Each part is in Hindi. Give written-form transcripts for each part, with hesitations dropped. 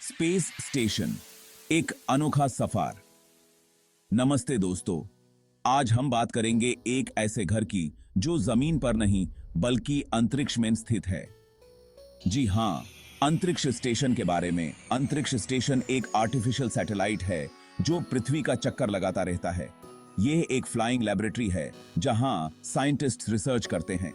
स्पेस स्टेशन, एक अनोखा सफर। नमस्ते दोस्तों, आज हम बात करेंगे एक ऐसे घर की जो जमीन पर नहीं बल्कि अंतरिक्ष में स्थित है। जी हां, अंतरिक्ष स्टेशन के बारे में। अंतरिक्ष स्टेशन एक आर्टिफिशियल सैटेलाइट है जो पृथ्वी का चक्कर लगाता रहता है। यह एक फ्लाइंग लैबोरेटरी है जहां साइंटिस्ट्स रिसर्च करते हैं।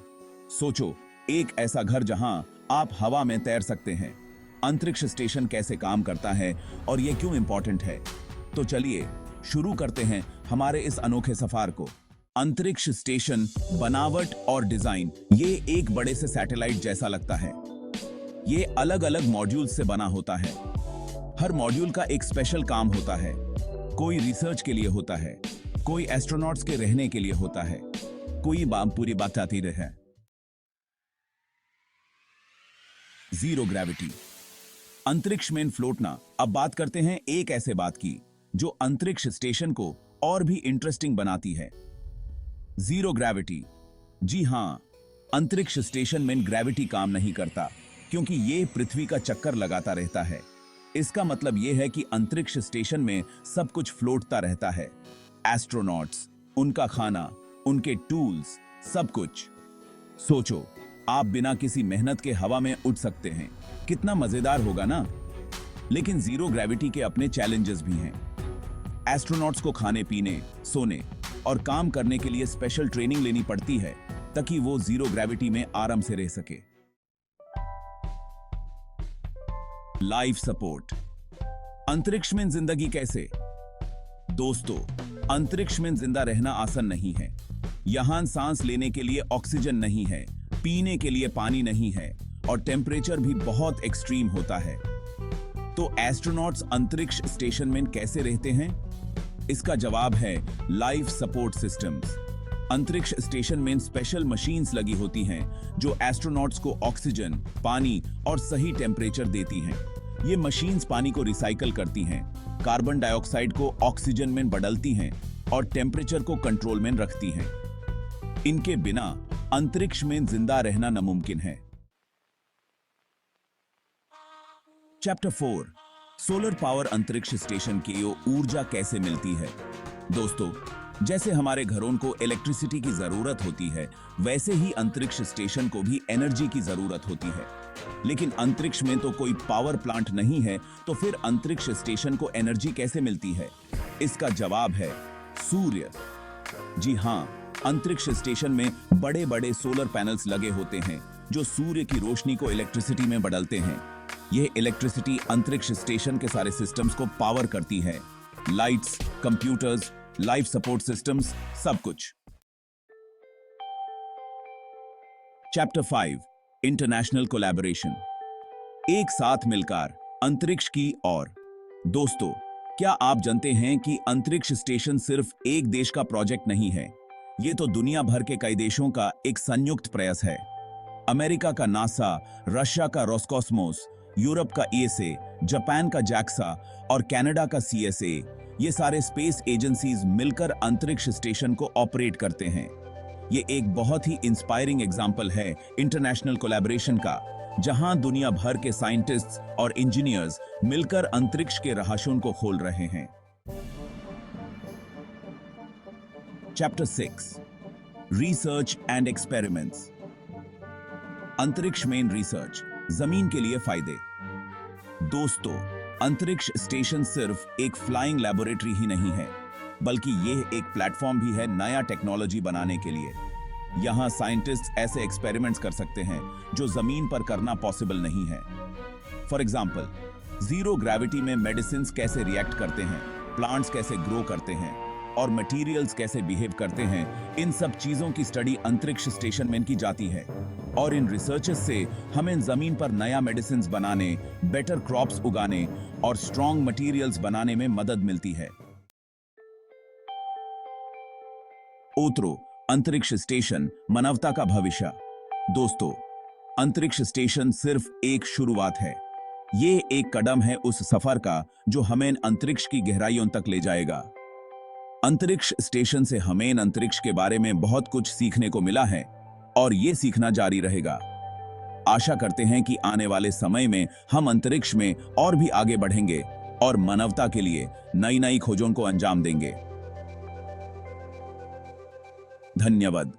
सोचो, एक ऐसा घर जहां आप हवा में तैर सकते हैं। अंतरिक्ष स्टेशन कैसे काम करता है और यह क्यों इंपॉर्टेंट है, तो चलिए शुरू करते हैं हमारे इस अनोखे सफर को। अंतरिक्ष स्टेशन बनावट और डिजाइन, ये एक बड़े से सैटेलाइट जैसा लगता है। ये अलग अलग मॉड्यूल्स से बना होता है। हर मॉड्यूल का एक स्पेशल काम होता है। कोई रिसर्च के लिए होता है, कोई एस्ट्रोनॉट्स के रहने के लिए होता है, कोई पूरी बात आती रहे। जीरो ग्रेविटी, अंतरिक्ष में फ्लोटना। अब बात करते हैं एक ऐसे बात की जो अंतरिक्ष स्टेशन को और भी इंटरेस्टिंग बनाती है। Zero gravity. जी हां, अंतरिक्ष स्टेशन में ग्रेविटी काम नहीं करता क्योंकि यह पृथ्वी का चक्कर लगाता रहता है। इसका मतलब यह है कि अंतरिक्ष स्टेशन में सब कुछ फ्लोटता रहता है। एस्ट्रोनॉट्स, उनका खाना, उनके टूल्स, सब कुछ। सोचो, आप बिना किसी मेहनत के हवा में उड़ सकते हैं। कितना मजेदार होगा ना। लेकिन जीरो ग्रेविटी के अपने चैलेंजेस भी हैं। एस्ट्रोनॉट्स को खाने पीने, सोने और काम करने के लिए स्पेशल ट्रेनिंग लेनी पड़ती है ताकि वो जीरो ग्रेविटी में आराम से रह सके। लाइफ सपोर्ट, अंतरिक्ष में जिंदगी कैसे? दोस्तों, अंतरिक्ष में जिंदा रहना आसान नहीं है। यहां सांस लेने के लिए ऑक्सीजन नहीं है, पीने के लिए पानी नहीं है और टेम्परेचर भी बहुत एक्सट्रीम होता है। तो एस्ट्रोनॉट्स अंतरिक्ष स्टेशन में कैसे रहते हैं? इसका जवाब है लाइफ सपोर्ट सिस्टम्स। अंतरिक्ष स्टेशन में स्पेशल मशीन्स लगी होती हैं जो एस्ट्रोनॉट्स को ऑक्सीजन, पानी और सही टेम्परेचर देती हैं। ये मशीन्स पानी को रिसाइकल करती हैं, कार्बन डाइऑक्साइड को ऑक्सीजन में बदलती हैं और टेम्परेचर को कंट्रोल में रखती हैं। इनके बिना अंतरिक्ष में जिंदा रहना नामुमकिन है। चैप्टर 4, सोलर पावर अंतरिक्ष स्टेशन की ऊर्जा कैसे मिलती है? दोस्तों, जैसे हमारे घरों को इलेक्ट्रिसिटी की जरूरत होती है, वैसे ही अंतरिक्ष स्टेशन को भी एनर्जी की जरूरत होती है। लेकिन अंतरिक्ष में तो कोई पावर प्लांट नहीं है, तो फिर अंतरिक्ष स्टेशन को एनर्जी कैसे मिलती है? इसका जवाब है सूर्य। जी हां, अंतरिक्ष स्टेशन में बड़े बड़े सोलर पैनल्स लगे होते हैं जो सूर्य की रोशनी को इलेक्ट्रिसिटी में बदलते हैं। यह इलेक्ट्रिसिटी अंतरिक्ष स्टेशन के सारे सिस्टम्स को पावर करती है। Lights, computers, life support systems, सब कुछ। चैप्टर 5, इंटरनेशनल कोलैबोरेशन, एक साथ मिलकर अंतरिक्ष की ओर। दोस्तों, क्या आप जानते हैं कि अंतरिक्ष स्टेशन सिर्फ एक देश का प्रोजेक्ट नहीं है? ये तो दुनिया भर के कई देशों का एक संयुक्त प्रयास है। अमेरिका का नासा, रशिया का रोस्कोस्मोस, यूरोप का ईएसए, जापान का जैक्सा और कनाडा का सीएसए, ये सारे स्पेस एजेंसीज मिलकर अंतरिक्ष स्टेशन को ऑपरेट करते हैं। ये एक बहुत ही इंस्पायरिंग एग्जाम्पल है इंटरनेशनल कोलैबोरेशन का, जहां दुनिया भर के साइंटिस्ट्स और इंजीनियर्स मिलकर अंतरिक्ष के रहस्यों को खोल रहे हैं। चैप्टर 6, रिसर्च एंड एक्सपेरिमेंट्स, अंतरिक्ष में रिसर्च, जमीन के लिए फायदे। दोस्तों, अंतरिक्ष स्टेशन सिर्फ एक फ्लाइंग लैबोरेटरी ही नहीं है, बल्कि यह एक प्लेटफॉर्म भी है नया टेक्नोलॉजी बनाने के लिए। यहां साइंटिस्ट्स ऐसे एक्सपेरिमेंट्स कर सकते हैं जो जमीन पर करना पॉसिबल नहीं है। फॉर एग्जाम्पल, जीरो ग्रेविटी में मेडिसिन कैसे रिएक्ट करते हैं, प्लांट्स कैसे ग्रो करते हैं और मटेरियल्स कैसे बिहेव करते हैं, इन सब चीजों की स्टडी अंतरिक्ष स्टेशन में की जाती है। और इन रिसर्चेस से हमें जमीन पर नया मेडिसिन बनाने, बेटर क्रॉप्स उगाने और स्ट्रॉन्ग मटेरियल्स बनाने में मदद मिलती है। ओत्रो, अंतरिक्ष स्टेशन, मानवता का भविष्य। दोस्तों, अंतरिक्ष स्टेशन सिर्फ एक शुरुआत है। ये एक कदम है उस सफर का जो हमें अंतरिक्ष की गहराइयों तक ले जाएगा। अंतरिक्ष स्टेशन से हमें अंतरिक्ष के बारे में बहुत कुछ सीखने को मिला है और ये सीखना जारी रहेगा। आशा करते हैं कि आने वाले समय में हम अंतरिक्ष में और भी आगे बढ़ेंगे और मानवता के लिए नई नई खोजों को अंजाम देंगे। धन्यवाद।